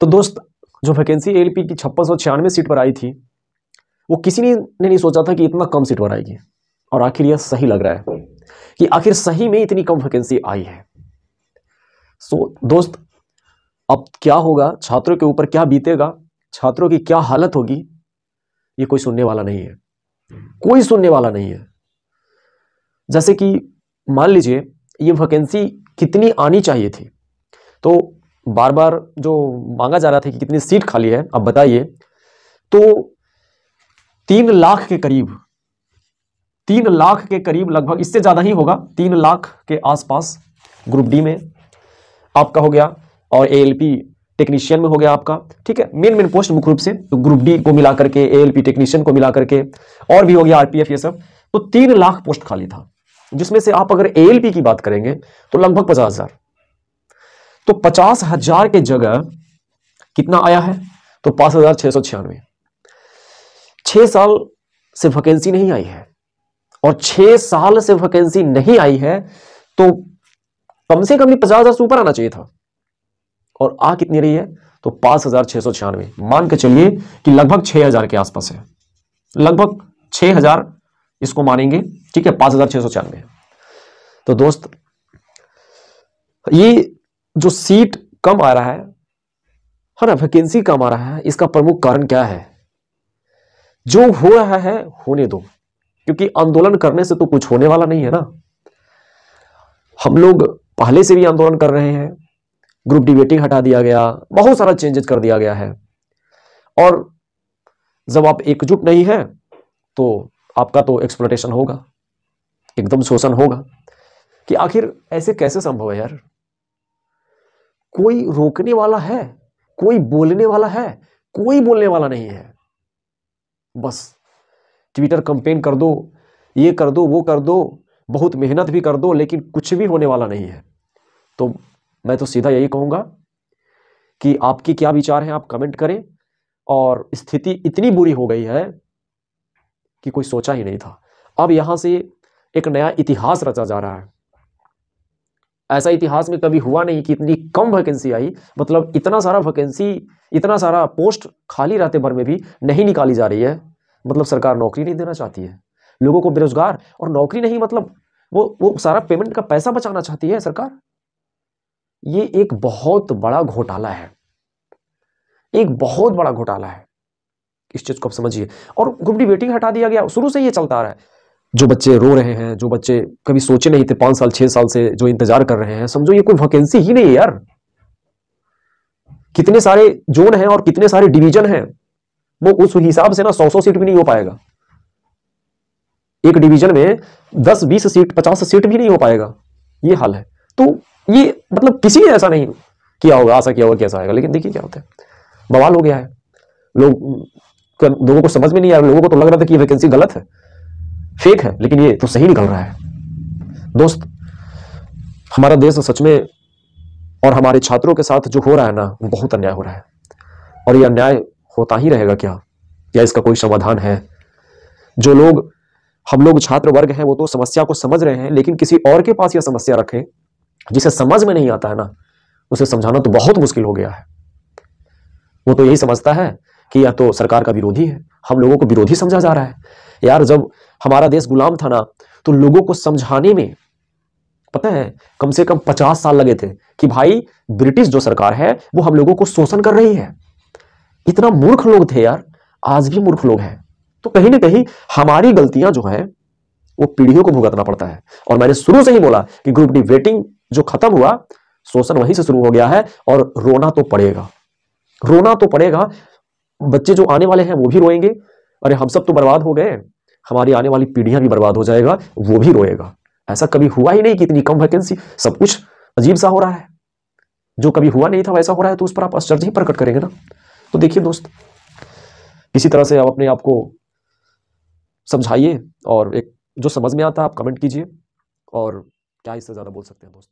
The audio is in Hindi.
तो दोस्त, जो वैकेंसी एएलपी की 5696 सीट पर आई थी, वो किसी ने नहीं सोचा था कि इतना कम सीट पर आएगी। और आखिर यह सही लग रहा है कि आखिर सही में इतनी कम वैकेंसी आई है। दोस्त, अब क्या होगा, छात्रों के ऊपर क्या बीतेगा, छात्रों की क्या हालत होगी, ये कोई सुनने वाला नहीं है, कोई सुनने वाला नहीं है। जैसे कि मान लीजिए ये वैकेंसी कितनी आनी चाहिए थी, तो बार बार जो मांगा जा रहा था कि कितनी सीट खाली है, अब बताइए। तो 3 लाख के करीब, 3 लाख के करीब, लगभग इससे ज्यादा ही होगा, 3 लाख के आसपास ग्रुप डी में आपका हो गया, और एएलपी टेक्नीशियन में हो गया आपका। ठीक है, मेन पोस्ट मुख्य रूप से तो ग्रुप डी को मिला करके, एएलपी टेक्नीशियन को मिला करके, और भी हो गया आरपीएफ, ये सब। तो 3 लाख पोस्ट खाली था, जिसमें से आप अगर एएलपी की बात करेंगे तो लगभग 50,000। तो 50,000 के जगह कितना आया है, तो 5,696। 6 साल से वैकेंसी नहीं आई है, और 6 साल से वैकेंसी नहीं आई है तो कम से कम 50,000 से ऊपर आना चाहिए था, और आ कितनी रही है, तो 5,696। मान के चलिए कि लगभग 6,000 के आसपास है, लगभग 6,000 इसको मानेंगे। ठीक है, 5,696। तो दोस्त, ये जो सीट कम आ रहा है ना, वैकेंसी कम आ रहा है, इसका प्रमुख कारण क्या है? जो हो रहा है होने दो, क्योंकि आंदोलन करने से तो कुछ होने वाला नहीं है ना। हम लोग पहले से भी आंदोलन कर रहे हैं, ग्रुप डी वेटिंग हटा दिया गया, बहुत सारा चेंजेस कर दिया गया है, और जब आप एकजुट नहीं है तो आपका तो एक्सप्लॉयटेशन होगा, एकदम शोषण होगा। कि आखिर ऐसे कैसे संभव है यार? कोई रोकने वाला है, कोई बोलने वाला है? कोई बोलने वाला नहीं है। बस ट्विटर कैंपेन कर दो, ये कर दो, वो कर दो, बहुत मेहनत भी कर दो, लेकिन कुछ भी होने वाला नहीं है। तो मैं तो सीधा यही कहूंगा कि आपके क्या विचार हैं, आप कमेंट करें। और स्थिति इतनी बुरी हो गई है कि कोई सोचा ही नहीं था। अब यहां से एक नया इतिहास रचा जा रहा है। ऐसा इतिहास में कभी हुआ नहीं कि इतनी कम वैकेंसी आई, मतलब इतना सारा वैकेंसी, इतना सारा पोस्ट खाली रहते भर में भी नहीं निकाली जा रही है। मतलब सरकार नौकरी नहीं देना चाहती है, लोगों को बेरोजगार, और नौकरी नहीं, मतलब वो सारा पेमेंट का पैसा बचाना चाहती है सरकार। ये एक बहुत बड़ा घोटाला है, एक बहुत बड़ा घोटाला है। इस चीज को आप समझिए। और ग्रुप डी वेटिंग हटा दिया गया, शुरू से ये चलता आ रहा है। जो बच्चे रो रहे हैं, जो बच्चे कभी सोचे नहीं थे, 5 साल 6 साल से जो इंतजार कर रहे हैं, समझो ये कोई वैकेंसी ही नहीं है यार। कितने सारे जोन हैं और कितने सारे डिवीजन हैं, वो उस हिसाब से ना 100 सीट भी नहीं हो पाएगा। एक डिवीजन में 10-20 सीट, 50 सीट भी नहीं हो पाएगा, ये हाल है। तो ये मतलब किसी ने ऐसा नहीं किया होगा, आशा किया होगा कैसा आएगा, लेकिन देखिए क्या होता है, बवाल हो गया है। लोगों को समझ में नहीं आ रहा, लोगों को तो लग रहा था कि ये वैकेंसी गलत है, फेक है, लेकिन ये तो सही निकल रहा है। दोस्त, हमारा देश सच में और हमारे छात्रों के साथ जो हो रहा है ना, वो बहुत अन्याय हो रहा है, और ये अन्याय होता ही रहेगा क्या? या इसका कोई समाधान है? जो लोग, हम लोग छात्र वर्ग हैं, वो तो समस्या को समझ रहे हैं, लेकिन किसी और के पास यह समस्या रखें जिसे समझ में नहीं आता है ना, उसे समझाना तो बहुत मुश्किल हो गया है। वो तो यही समझता है कि यह तो सरकार का विरोधी है, हम लोगों को विरोधी समझा जा रहा है। यार, जब हमारा देश गुलाम था ना, तो लोगों को समझाने में पता है कम से कम 50 साल लगे थे कि भाई ब्रिटिश जो सरकार है वो हम लोगों को शोषण कर रही है। इतना मूर्ख लोग थे यार, आज भी मूर्ख लोग हैं। तो कहीं ना कहीं हमारी गलतियां जो है वो पीढ़ियों को भुगतना पड़ता है। और मैंने शुरू से ही बोला कि ग्रुप डी वेटिंग जो खत्म हुआ, शोषण वहीं से शुरू हो गया है, और रोना तो पड़ेगा, रोना तो पड़ेगा। बच्चे जो आने वाले हैं वो भी रोएंगे, अरे हम सब तो बर्बाद हो गए, हमारी आने वाली पीढ़ियां भी बर्बाद हो जाएगा, वो भी रोएगा। ऐसा कभी हुआ ही नहीं कि इतनी कम वैकेंसी, सब कुछ अजीब सा हो रहा है। जो कभी हुआ नहीं था वैसा हो रहा है, तो उस पर आप आश्चर्य ही प्रकट करेंगे ना। तो देखिए दोस्त, किसी तरह से आप अपने आप को समझाइए, और एक जो समझ में आता है आप कमेंट कीजिए। और क्या इससे ज्यादा बोल सकते हैं दोस्त।